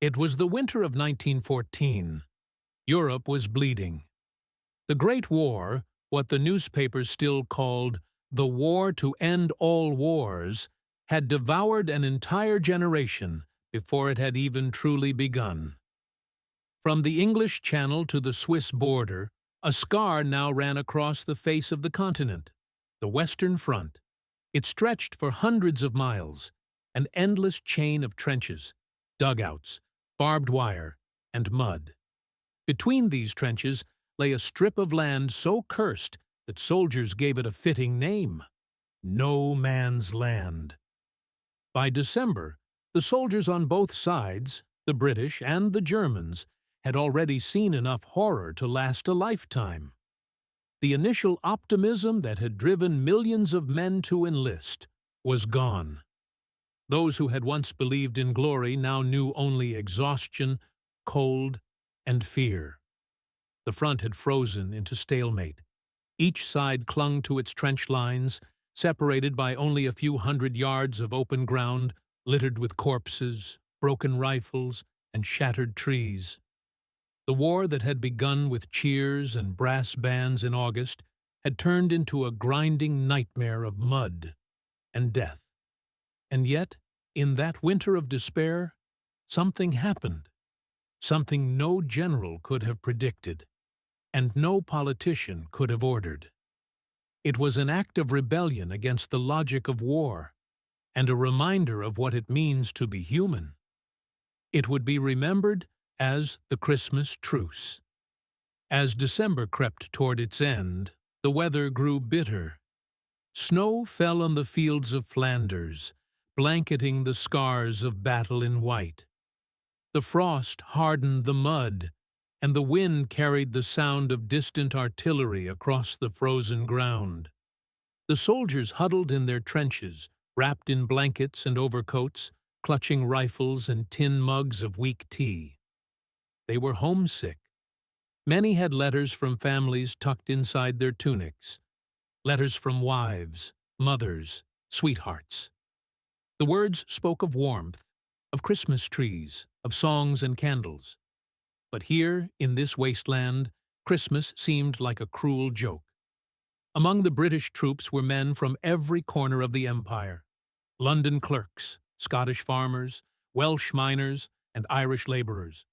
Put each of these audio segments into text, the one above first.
It was the winter of 1914. Europe was bleeding. The Great War, what the newspapers still called the war to end all wars, had devoured an entire generation before it had even truly begun. From the English Channel to the Swiss border, a scar now ran across the face of the continent, the Western Front. It stretched for hundreds of miles, an endless chain of trenches, dugouts, barbed wire, and mud. Between these trenches lay a strip of land so cursed that soldiers gave it a fitting name: No Man's Land. By December, the soldiers on both sides, the British and the Germans, had already seen enough horror to last a lifetime. The initial optimism that had driven millions of men to enlist was gone. Those who had once believed in glory now knew only exhaustion, cold, and fear. The front had frozen into stalemate. Each side clung to its trench lines, separated by only a few hundred yards of open ground littered with corpses, broken rifles, and shattered trees. The war that had begun with cheers and brass bands in August had turned into a grinding nightmare of mud and death. And yet, in that winter of despair, something happened, something no general could have predicted, and no politician could have ordered. It was an act of rebellion against the logic of war, and a reminder of what it means to be human. It would be remembered as the Christmas Truce. As December crept toward its end, the weather grew bitter. Snow fell on the fields of Flanders, blanketing the scars of battle in white. The frost hardened the mud, and the wind carried the sound of distant artillery across the frozen ground. The soldiers huddled in their trenches, wrapped in blankets and overcoats, clutching rifles and tin mugs of weak tea. They were homesick. Many had letters from families tucked inside their tunics, letters from wives, mothers, sweethearts. The words spoke of warmth, of Christmas trees, of songs and candles. But here, in this wasteland, Christmas seemed like a cruel joke. Among the British troops were men from every corner of the empire: London clerks, Scottish farmers, Welsh miners, and Irish labourers.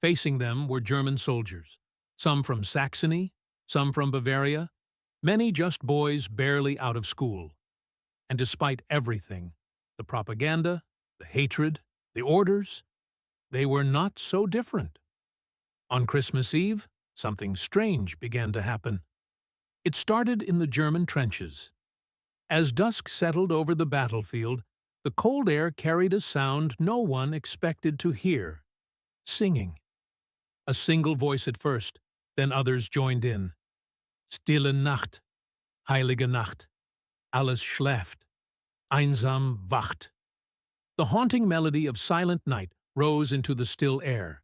Facing them were German soldiers, some from Saxony, some from Bavaria, many just boys barely out of school. And despite everything, the propaganda, the hatred, the orders, they were not so different. On Christmas Eve, something strange began to happen. It started in the German trenches. As dusk settled over the battlefield, the cold air carried a sound no one expected to hear: singing. A single voice at first, then others joined in. Stille Nacht, heilige Nacht, alles schläft, einsam wacht. The haunting melody of Silent Night rose into the still air.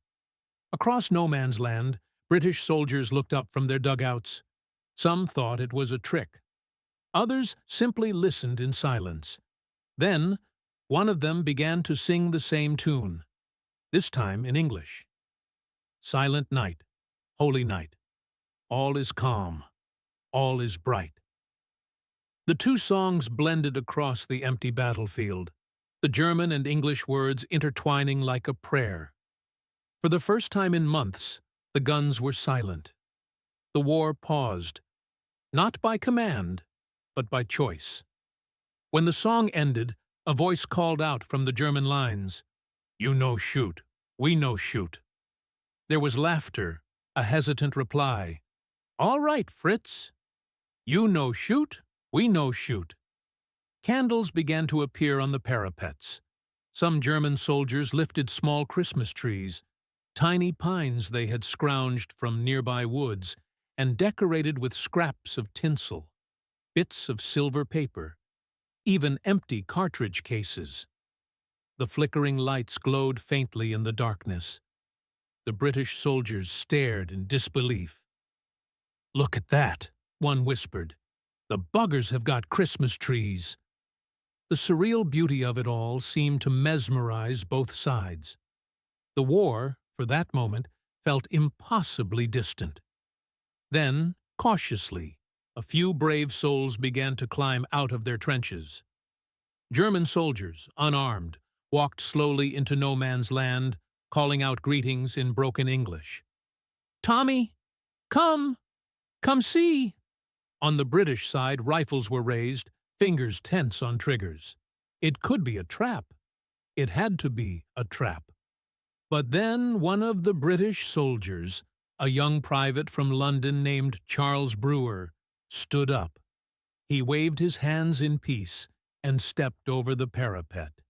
Across No Man's Land, British soldiers looked up from their dugouts. Some thought it was a trick. Others simply listened in silence. Then, one of them began to sing the same tune, this time in English. Silent night, holy night, all is calm, all is bright. The two songs blended across the empty battlefield, the German and English words intertwining like a prayer. For the first time in months, the guns were silent. The war paused, not by command, but by choice. When the song ended, a voice called out from the German lines, "You no shoot, we no shoot." There was laughter, a hesitant reply, "All right, Fritz. You no shoot, we no shoot." Candles began to appear on the parapets. Some German soldiers lifted small Christmas trees, tiny pines they had scrounged from nearby woods, and decorated with scraps of tinsel, bits of silver paper, even empty cartridge cases. The flickering lights glowed faintly in the darkness. The British soldiers stared in disbelief. "Look at that," one whispered. "The buggers have got Christmas trees." The surreal beauty of it all seemed to mesmerize both sides. The war, for that moment, felt impossibly distant. Then, cautiously, a few brave souls began to climb out of their trenches. German soldiers, unarmed, walked slowly into no man's land, calling out greetings in broken English. "Tommy, come! Come see!" On the British side, rifles were raised, fingers tense on triggers. It could be a trap. It had to be a trap. But then one of the British soldiers, a young private from London named Charles Brewer, stood up. He waved his hands in peace and stepped over the parapet.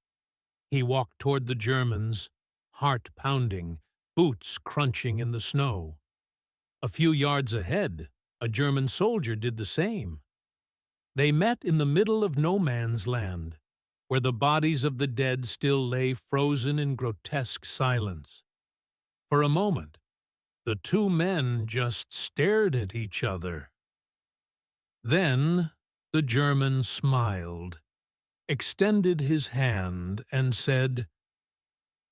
He walked toward the Germans, heart pounding, boots crunching in the snow. A few yards ahead, a German soldier did the same. They met in the middle of no man's land, where the bodies of the dead still lay frozen in grotesque silence. For a moment, the two men just stared at each other. Then the German smiled, extended his hand, and said,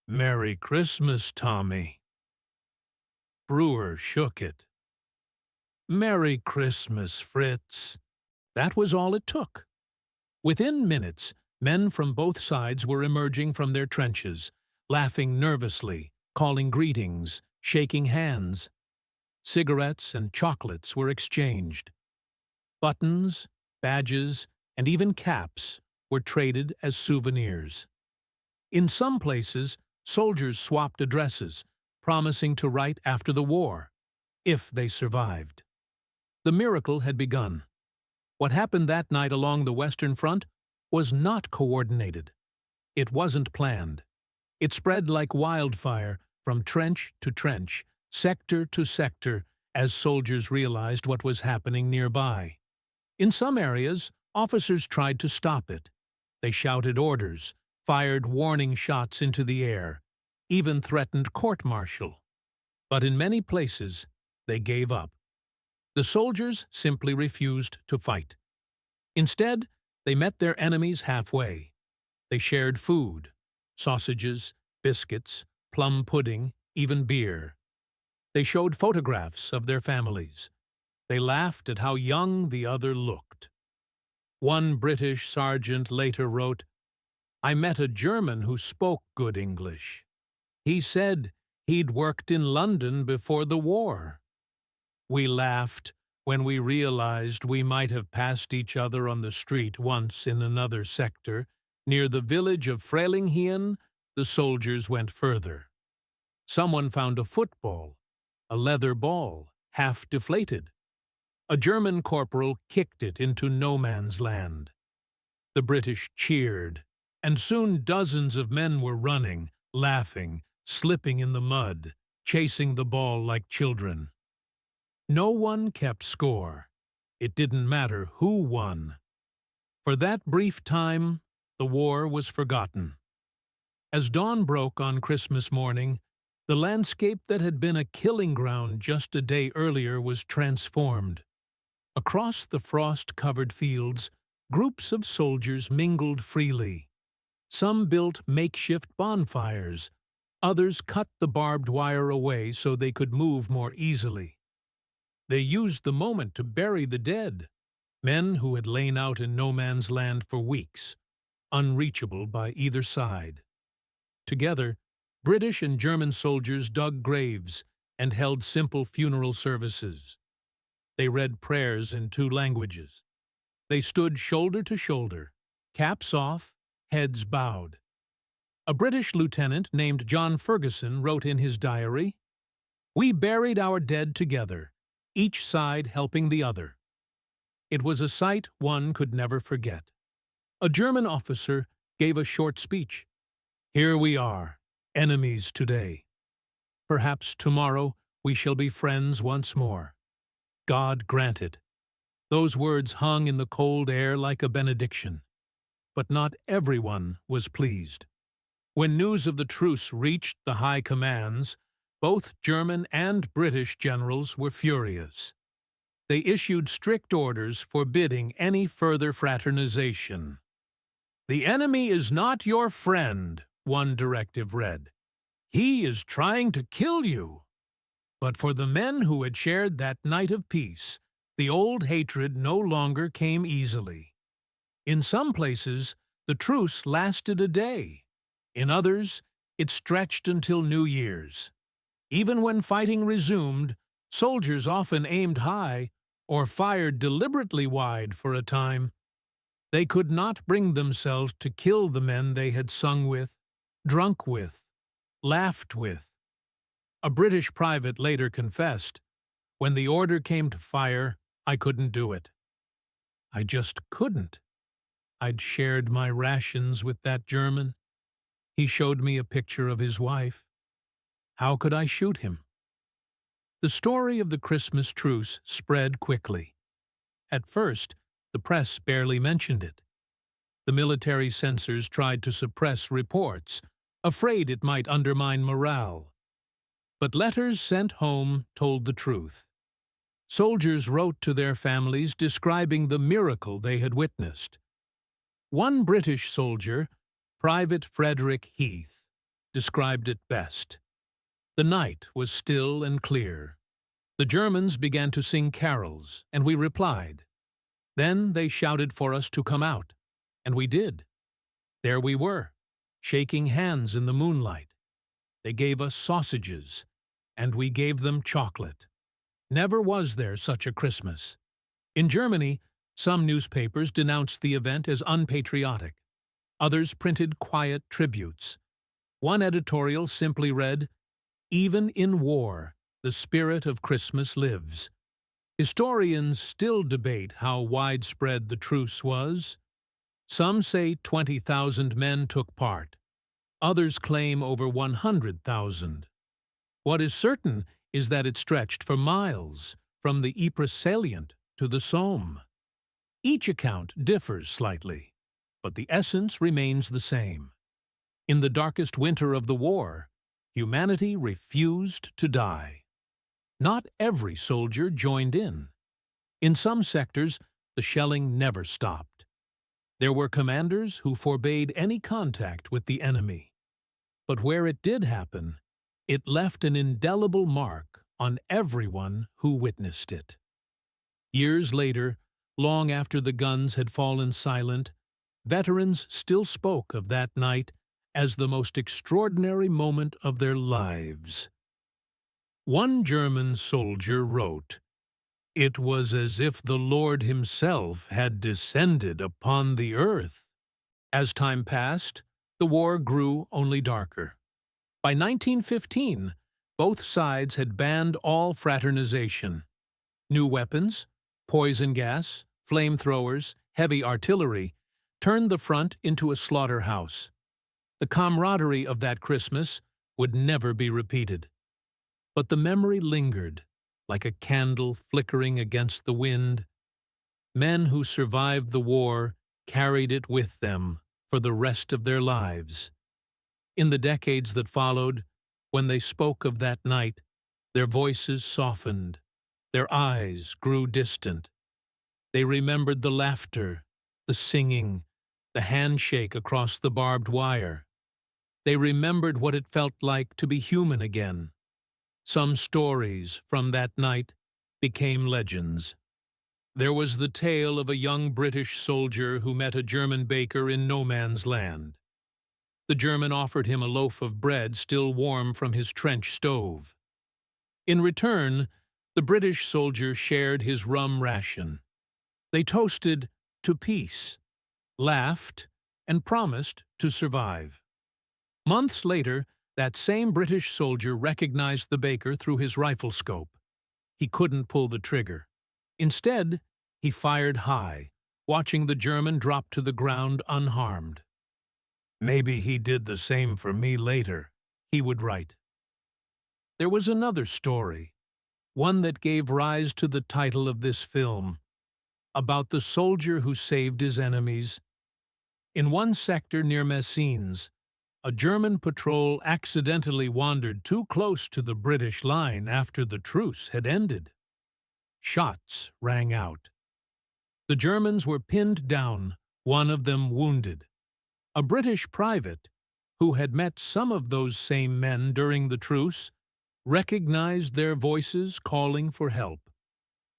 "Merry Christmas, Tommy." Brewer shook it. "Merry Christmas, Fritz." That was all it took. Within minutes, men from both sides were emerging from their trenches, laughing nervously, calling greetings, shaking hands. Cigarettes and chocolates were exchanged. Buttons, badges, and even caps were traded as souvenirs. In some places, soldiers swapped addresses, promising to write after the war, if they survived. The miracle had begun. What happened that night along the Western Front was not coordinated. It wasn't planned. It spread like wildfire from trench to trench, sector to sector, as soldiers realized what was happening nearby. In some areas, officers tried to stop it. They shouted orders, fired warning shots into the air, even threatened court-martial. But in many places, they gave up. The soldiers simply refused to fight. Instead, they met their enemies halfway. They shared food, sausages, biscuits, plum pudding, even beer. They showed photographs of their families. They laughed at how young the other looked. One British sergeant later wrote, "I met a German who spoke good English. He said he'd worked in London before the war." We laughed when we realized we might have passed each other on the street once in another sector. Near the village of Frelinghien, the soldiers went further. Someone found a football, a leather ball, half deflated. A German corporal kicked it into no man's land. The British cheered, and soon dozens of men were running, laughing, slipping in the mud, chasing the ball like children. No one kept score. It didn't matter who won. For that brief time, the war was forgotten. As dawn broke on Christmas morning, the landscape that had been a killing ground just a day earlier was transformed. Across the frost-covered fields, groups of soldiers mingled freely. Some built makeshift bonfires. Others cut the barbed wire away so they could move more easily. They used the moment to bury the dead, men who had lain out in no man's land for weeks, unreachable by either side. Together, British and German soldiers dug graves and held simple funeral services. They read prayers in two languages. They stood shoulder to shoulder, caps off, heads bowed. A British lieutenant named John Ferguson wrote in his diary, "We buried our dead together, each side helping the other." It was a sight one could never forget. A German officer gave a short speech. "Here we are, enemies today. Perhaps tomorrow we shall be friends once more. God grant it." Those words hung in the cold air like a benediction. But not everyone was pleased. When news of the truce reached the high commands, both German and British generals were furious. They issued strict orders forbidding any further fraternization. "The enemy is not your friend," one directive read. "He is trying to kill you." But for the men who had shared that night of peace, the old hatred no longer came easily. In some places, the truce lasted a day. In others, it stretched until New Year's. Even when fighting resumed, soldiers often aimed high or fired deliberately wide for a time. They could not bring themselves to kill the men they had sung with, drunk with, laughed with. A British private later confessed, "When the order came to fire, I couldn't do it. I just couldn't. I'd shared my rations with that German. He showed me a picture of his wife. How could I shoot him?" The story of the Christmas truce spread quickly. At first, the press barely mentioned it. The military censors tried to suppress reports, afraid it might undermine morale. But letters sent home told the truth. Soldiers wrote to their families describing the miracle they had witnessed. One British soldier, Private Frederick Heath, described it best. "The night was still and clear. The Germans began to sing carols, and we replied. Then they shouted for us to come out, and we did. There we were, shaking hands in the moonlight. They gave us sausages, and we gave them chocolate. Never was there such a Christmas." In Germany, some newspapers denounced the event as unpatriotic. Others printed quiet tributes. One editorial simply read, "Even in war, the spirit of Christmas lives." Historians still debate how widespread the truce was. Some say 20,000 men took part. Others claim over 100,000. What is certain is that it stretched for miles, from the Ypres salient to the Somme. Each account differs slightly, but the essence remains the same. In the darkest winter of the war, humanity refused to die. Not every soldier joined in. In some sectors, the shelling never stopped. There were commanders who forbade any contact with the enemy. But where it did happen, it left an indelible mark on everyone who witnessed it. Years later, long after the guns had fallen silent, veterans still spoke of that night as the most extraordinary moment of their lives. One German soldier wrote, "It was as if the Lord himself had descended upon the earth." As time passed, the war grew only darker. By 1915, both sides had banned all fraternization. New weapons, poison gas, flamethrowers, heavy artillery, turned the front into a slaughterhouse. The camaraderie of that Christmas would never be repeated. But the memory lingered, like a candle flickering against the wind. Men who survived the war carried it with them for the rest of their lives. In the decades that followed, when they spoke of that night, their voices softened, their eyes grew distant. They remembered the laughter, the singing, the handshake across the barbed wire. They remembered what it felt like to be human again. Some stories from that night became legends. There was the tale of a young British soldier who met a German baker in no man's land. The German offered him a loaf of bread still warm from his trench stove. In return, the British soldier shared his rum ration. They toasted to peace, laughed, and promised to survive. Months later, that same British soldier recognized the baker through his rifle scope. He couldn't pull the trigger. Instead, he fired high, watching the German drop to the ground unharmed. "Maybe he did the same for me later," he would write. There was another story, one that gave rise to the title of this film, about the soldier who saved his enemies. In one sector near Messines, a German patrol accidentally wandered too close to the British line after the truce had ended. Shots rang out. The Germans were pinned down, one of them wounded. A British private, who had met some of those same men during the truce, recognized their voices calling for help.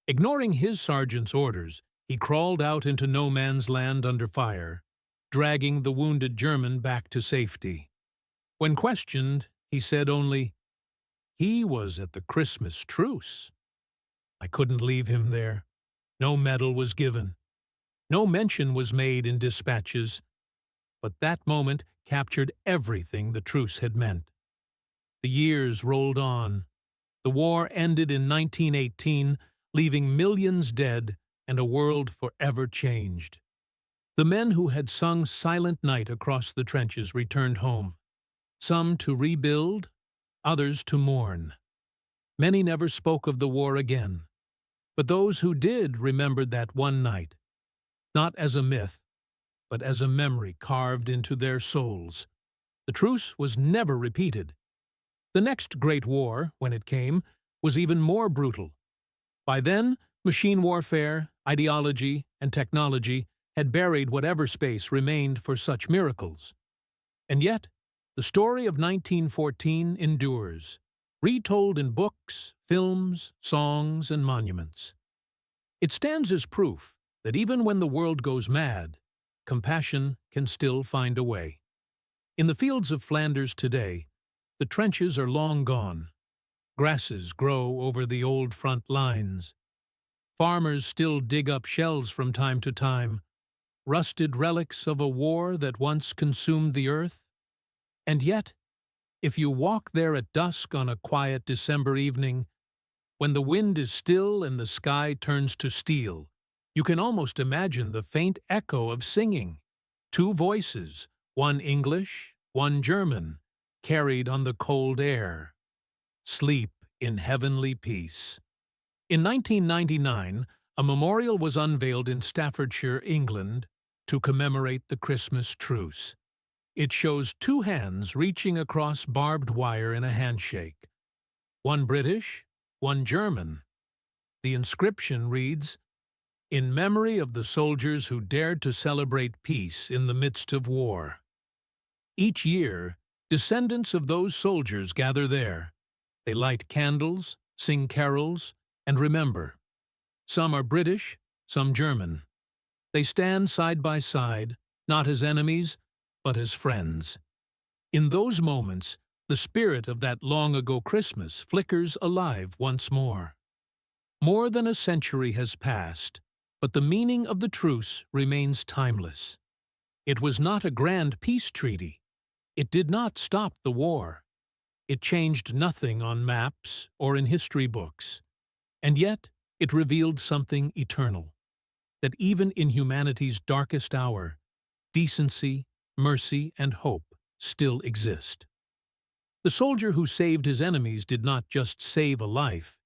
Ignoring his sergeant's orders, he crawled out into no man's land under fire, dragging the wounded German back to safety. When questioned, he said only, "He was at the Christmas truce. I couldn't leave him there. No medal was given. No mention was made in dispatches, but that moment captured everything the truce had meant. The years rolled on. The war ended in 1918, leaving millions dead and a world forever changed. The men who had sung Silent Night across the trenches returned home, some to rebuild, others to mourn. Many never spoke of the war again, but those who did remembered that one night, not as a myth, but as a memory carved into their souls. The truce was never repeated. The next Great War, when it came, was even more brutal. By then, machine warfare, ideology, and technology had buried whatever space remained for such miracles. And yet, the story of 1914 endures, retold in books, films, songs, and monuments. It stands as proof that even when the world goes mad, compassion can still find a way. In the fields of Flanders today, the trenches are long gone. Grasses grow over the old front lines. Farmers still dig up shells from time to time, rusted relics of a war that once consumed the earth. And yet, if you walk there at dusk on a quiet December evening, when the wind is still and the sky turns to steel, you can almost imagine the faint echo of singing. Two voices, one English, one German, carried on the cold air. Sleep in heavenly peace. In 1999, a memorial was unveiled in Staffordshire, England, to commemorate the Christmas truce. It shows two hands reaching across barbed wire in a handshake. One British, one German. The inscription reads, "In memory of the soldiers who dared to celebrate peace in the midst of war." Each year, descendants of those soldiers gather there. They light candles, sing carols, and remember. Some are British, some German. They stand side by side, not as enemies, but as friends. In those moments, the spirit of that long-ago Christmas flickers alive once more. More than a century has passed, but the meaning of the truce remains timeless. It was not a grand peace treaty. It did not stop the war. It changed nothing on maps or in history books. And yet, it revealed something eternal, that even in humanity's darkest hour, decency, mercy, and hope still exist. The soldier who saved his enemies did not just save a life.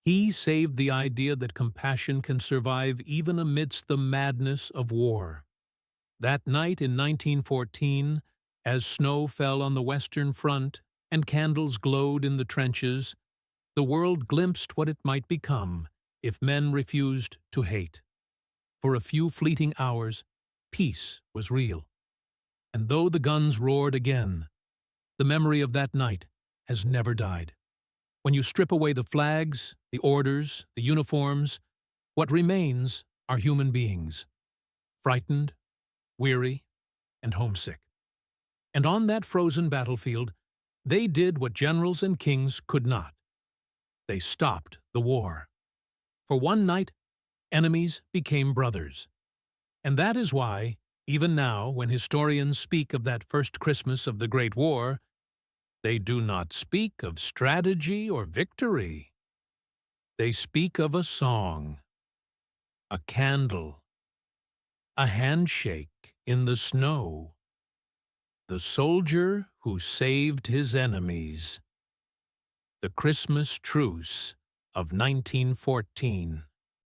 He saved the idea that compassion can survive even amidst the madness of war. That night in 1914, as snow fell on the Western Front and candles glowed in the trenches, the world glimpsed what it might become if men refused to hate. For a few fleeting hours, peace was real. And though the guns roared again, the memory of that night has never died. When you strip away the flags, the orders, the uniforms, what remains are human beings, frightened, weary, and homesick. And on that frozen battlefield, they did what generals and kings could not. They stopped the war. For one night, enemies became brothers. And that is why, even now, when historians speak of that first Christmas of the Great War, they do not speak of strategy or victory. They speak of a song, a candle, a handshake in the snow, the soldier who saved his enemies, the Christmas truce of 1914.